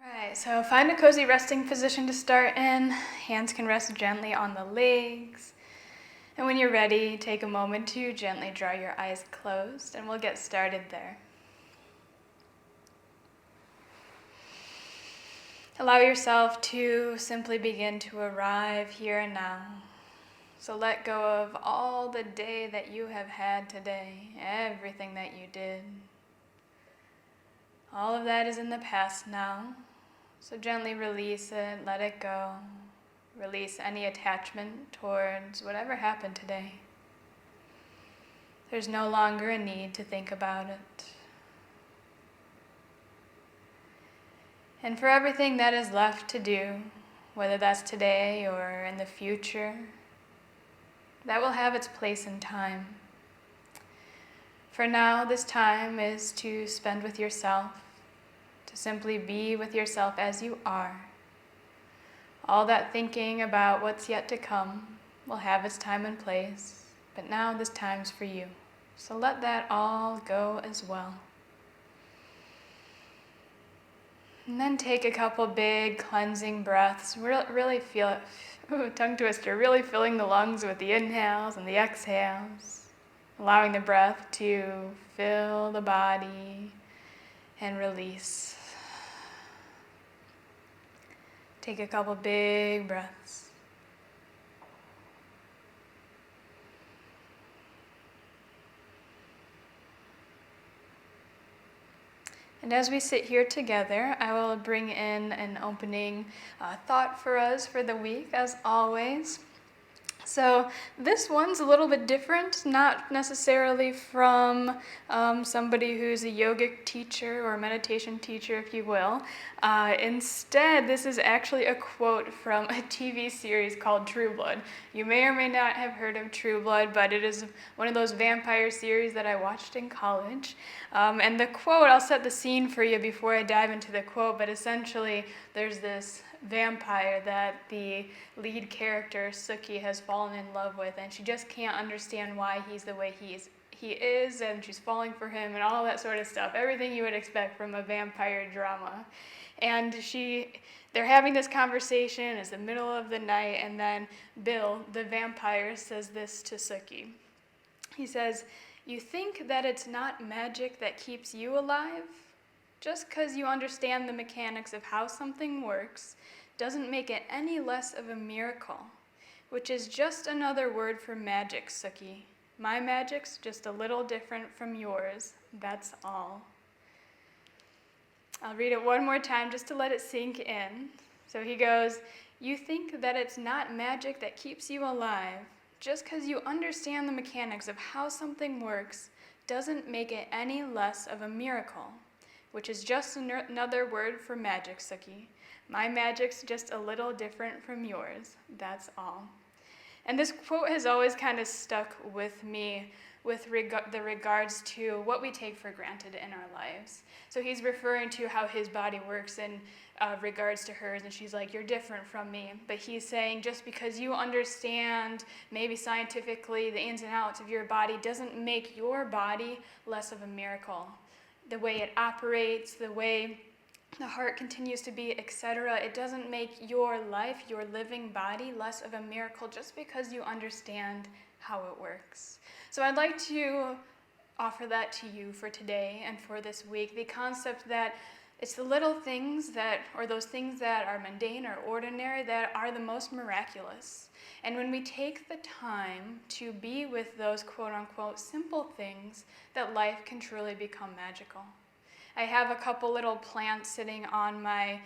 Right, so find a cozy resting position to start in. Hands can rest gently on the legs. And when you're ready, take a moment to gently draw your eyes closed, and we'll get started there. Allow yourself to simply begin to arrive here and now. So let go of all the day that you have had today, everything that you did. All of that is in the past now. So gently release it, let it go. Release any attachment towards whatever happened today. There's no longer a need to think about it. And for everything that is left to do, whether that's today or in the future, that will have its place in time. For now, this time is to spend with yourself, to simply be with yourself as you are. All that thinking about what's yet to come will have its time and place, but now this time's for you. So let that all go as well. And then take a couple big cleansing breaths. Really feel it. Ooh, tongue twister. Really filling the lungs with the inhales and the exhales. Allowing the breath to fill the body and release. Take a couple big breaths. And as we sit here together, I will bring in an opening thought for us for the week, as always. So this one's a little bit different, not necessarily from somebody who's a yogic teacher or meditation teacher, if you will. Instead, this is actually a quote from a TV series called True Blood. You may or may not have heard of True Blood, but it is one of those vampire series that I watched in college. And the quote, I'll set the scene for you before I dive into the quote, but essentially there's this vampire that the lead character, Suki, has fallen in love with, and she just can't understand why he's the way he is, and she's falling for him and all that sort of stuff. Everything you would expect from a vampire drama. And they're having this conversation, it's the middle of the night, and then Bill, the vampire, says this to Suki. He says, "You think that it's not magic that keeps you alive? Just because you understand the mechanics of how something works doesn't make it any less of a miracle, which is just another word for magic, Suki. My magic's just a little different from yours, that's all." I'll read it one more time just to let it sink in. So he goes, "You think that it's not magic that keeps you alive. Just because you understand the mechanics of how something works doesn't make it any less of a miracle, which is just another word for magic, Suki. My magic's just a little different from yours, that's all." And this quote has always kind of stuck with me with the regards to what we take for granted in our lives. So he's referring to how his body works in regards to hers, and she's like, "You're different from me." But he's saying just because you understand maybe scientifically the ins and outs of your body doesn't make your body less of a miracle. The way it operates, the way the heart continues to beat, etc. It doesn't make your life, your living body, less of a miracle just because you understand how it works. So I'd like to offer that to you for today and for this week, the concept that it's the little things or those things that are mundane or ordinary that are the most miraculous. And when we take the time to be with those quote-unquote simple things, that life can truly become magical. I have a couple little plants sitting on my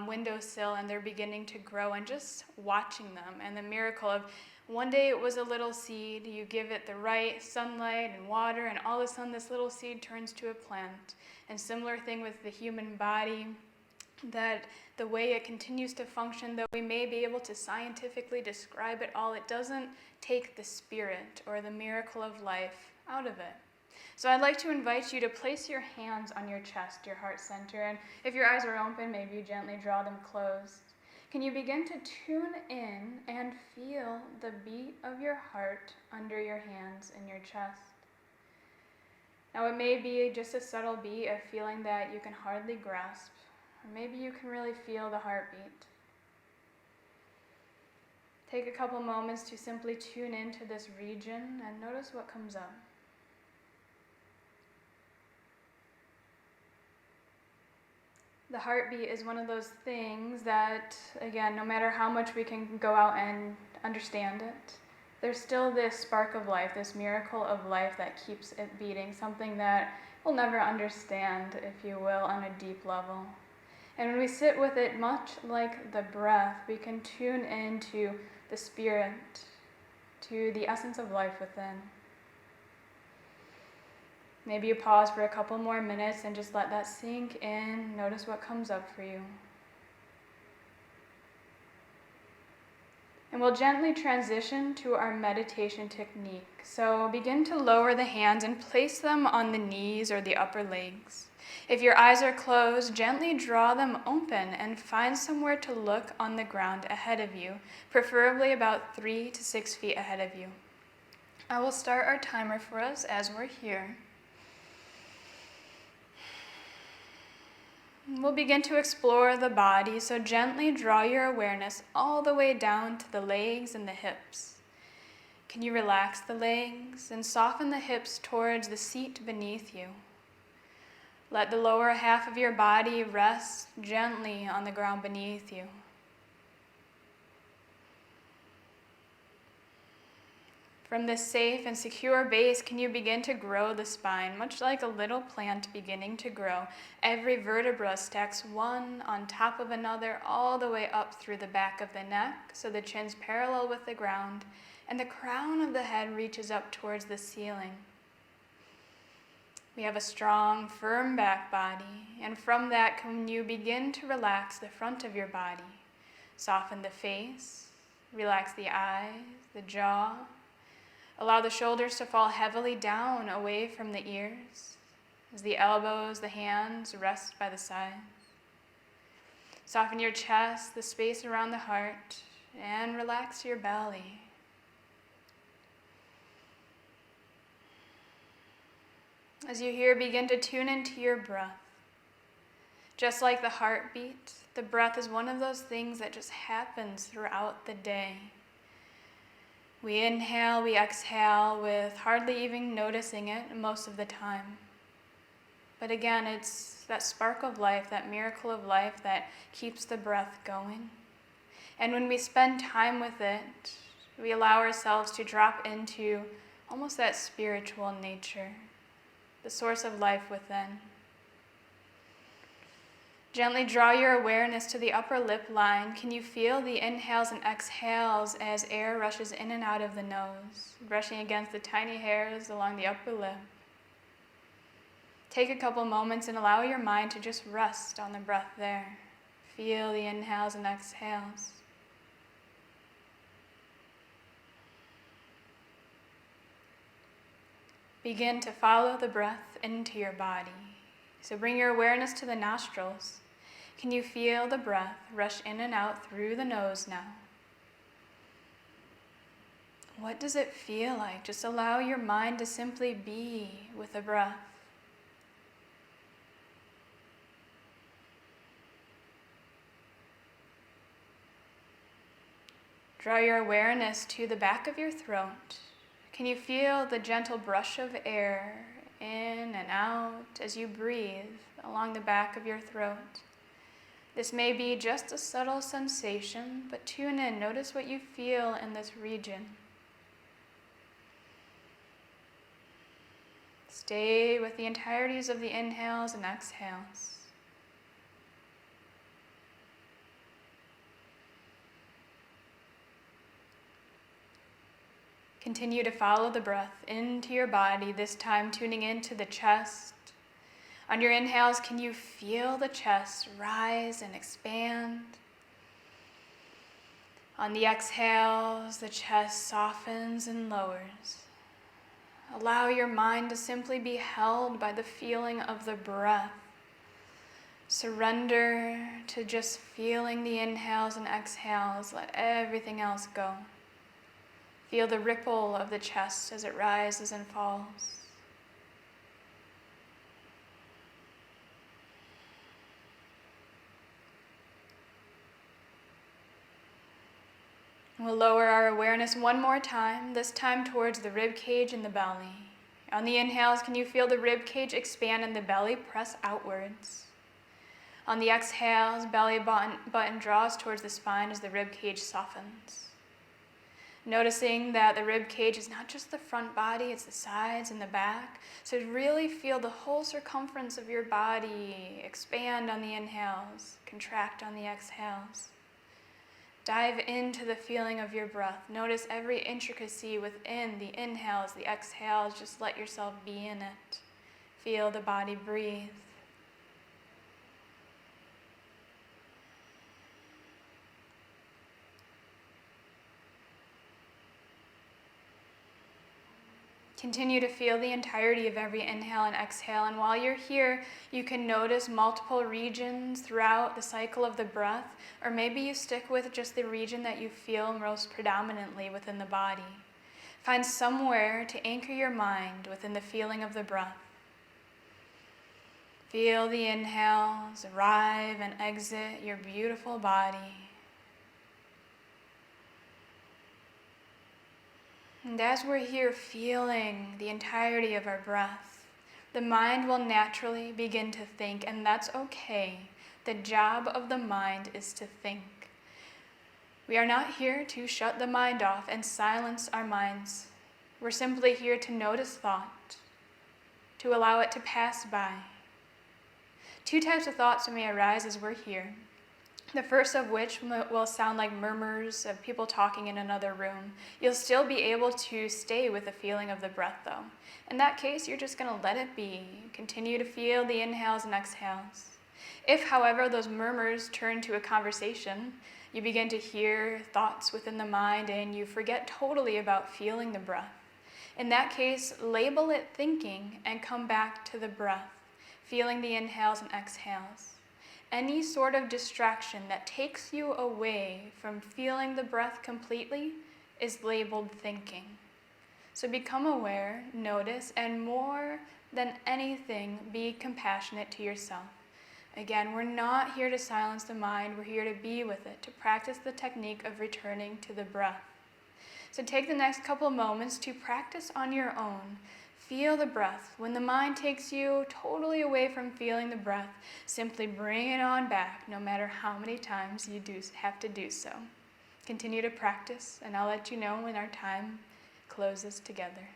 windowsill, and they're beginning to grow, and just watching them and the miracle of one day it was a little seed, you give it the right sunlight and water, and all of a sudden this little seed turns to a plant. And similar thing with the human body, that the way it continues to function, though we may be able to scientifically describe it all, it doesn't take the spirit or the miracle of life out of it. So I'd like to invite you to place your hands on your chest, your heart center, and if your eyes are open, maybe you gently draw them closed. Can you begin to tune in and feel the beat of your heart under your hands in your chest? Now it may be just a subtle beat of feeling that you can hardly grasp, Or maybe you can really feel the heartbeat. Take a couple moments to simply tune into this region and notice what comes up. The heartbeat is one of those things that, again, no matter how much we can go out and understand it, there's still this spark of life, this miracle of life that keeps it beating, something that we'll never understand, if you will, on a deep level. And when we sit with it, much like the breath, we can tune into the spirit, to the essence of life within. Maybe you pause for a couple more minutes and just let that sink in. Notice what comes up for you. And we'll gently transition to our meditation technique. So begin to lower the hands and place them on the knees or the upper legs. If your eyes are closed, gently draw them open and find somewhere to look on the ground ahead of you, preferably about 3 to 6 feet ahead of you. I will start our timer for us as we're here. We'll begin to explore the body, so gently draw your awareness all the way down to the legs and the hips. Can you relax the legs and soften the hips towards the seat beneath you? Let the lower half of your body rest gently on the ground beneath you. From this safe and secure base, can you begin to grow the spine, much like a little plant beginning to grow? Every vertebra stacks one on top of another all the way up through the back of the neck, so the chin's parallel with the ground, and the crown of the head reaches up towards the ceiling. We have a strong, firm back body, and from that, can you begin to relax the front of your body? Soften the face, relax the eyes, the jaw. Allow the shoulders to fall heavily down away from the ears as the elbows, the hands rest by the sides. Soften your chest, the space around the heart, and relax your belly. As you here begin to tune into your breath. Just like the heartbeat, the breath is one of those things that just happens throughout the day. We inhale, we exhale with hardly even noticing it most of the time. But again, it's that spark of life, that miracle of life that keeps the breath going. And when we spend time with it, we allow ourselves to drop into almost that spiritual nature, the source of life within. Gently draw your awareness to the upper lip line. Can you feel the inhales and exhales as air rushes in and out of the nose, brushing against the tiny hairs along the upper lip? Take a couple moments and allow your mind to just rest on the breath there. Feel the inhales and exhales. Begin to follow the breath into your body. So bring your awareness to the nostrils. Can you feel the breath rush in and out through the nose now? What does it feel like? Just allow your mind to simply be with the breath. Draw your awareness to the back of your throat. Can you feel the gentle brush of air in and out as you breathe along the back of your throat? This may be just a subtle sensation, but tune in. Notice what you feel in this region. Stay with the entireties of the inhales and exhales. Continue to follow the breath into your body, this time tuning into the chest. On your inhales, can you feel the chest rise and expand? On the exhales, the chest softens and lowers. Allow your mind to simply be held by the feeling of the breath. Surrender to just feeling the inhales and exhales. Let everything else go. Feel the ripple of the chest as it rises and falls. We'll lower our awareness one more time, this time towards the rib cage and the belly. On the inhales, can you feel the rib cage expand and the belly press outwards? On the exhales, belly button draws towards the spine as the rib cage softens. Noticing that the rib cage is not just the front body, it's the sides and the back. So really feel the whole circumference of your body expand on the inhales, contract on the exhales. Dive into the feeling of your breath. Notice every intricacy within the inhales, the exhales. Just let yourself be in it. Feel the body breathe. Continue to feel the entirety of every inhale and exhale, and while you're here, you can notice multiple regions throughout the cycle of the breath, or maybe you stick with just the region that you feel most predominantly within the body. Find somewhere to anchor your mind within the feeling of the breath. Feel the inhales arrive and exit your beautiful body. And as we're here feeling the entirety of our breath, the mind will naturally begin to think, and that's okay. The job of the mind is to think. We are not here to shut the mind off and silence our minds. We're simply here to notice thought, to allow it to pass by. Two types of thoughts may arise as we're here. The first of which will sound like murmurs of people talking in another room. You'll still be able to stay with the feeling of the breath though. In that case, you're just going to let it be. Continue to feel the inhales and exhales. If, however, those murmurs turn to a conversation, you begin to hear thoughts within the mind and you forget totally about feeling the breath. In that case, label it thinking and come back to the breath, feeling the inhales and exhales. Any sort of distraction that takes you away from feeling the breath completely is labeled thinking. So become aware, notice, and more than anything, be compassionate to yourself. Again, we're not here to silence the mind, we're here to be with it, to practice the technique of returning to the breath. So take the next couple moments to practice on your own. Feel the breath. When the mind takes you totally away from feeling the breath, simply bring it on back, no matter how many times you have to do so. Continue to practice, and I'll let you know when our time closes together.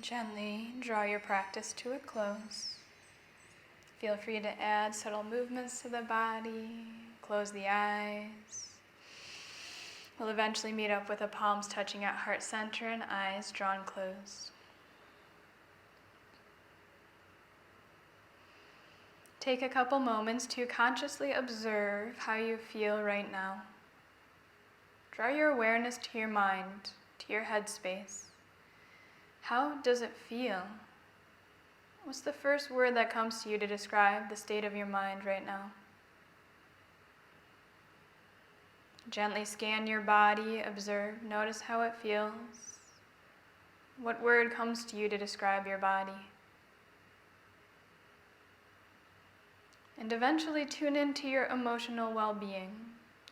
Gently draw your practice to a close. Feel free to add subtle movements to the body. Close the eyes. We'll eventually meet up with the palms touching at heart center and eyes drawn closed. Take a couple moments to consciously observe how you feel right now. Draw your awareness to your mind, to your headspace. How does it feel? What's the first word that comes to you to describe the state of your mind right now? Gently scan your body, observe, notice how it feels. What word comes to you to describe your body? And eventually tune into your emotional well-being.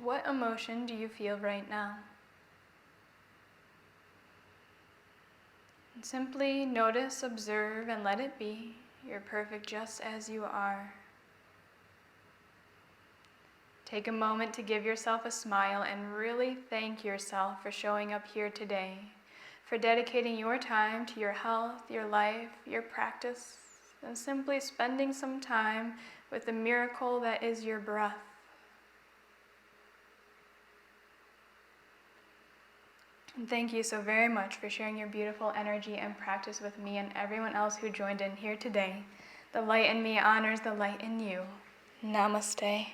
What emotion do you feel right now? And simply notice, observe, and let it be. You're perfect just as you are. Take a moment to give yourself a smile and really thank yourself for showing up here today, for dedicating your time to your health, your life, your practice, and simply spending some time with the miracle that is your breath. And thank you so very much for sharing your beautiful energy and practice with me and everyone else who joined in here today. The light in me honors the light in you. Namaste.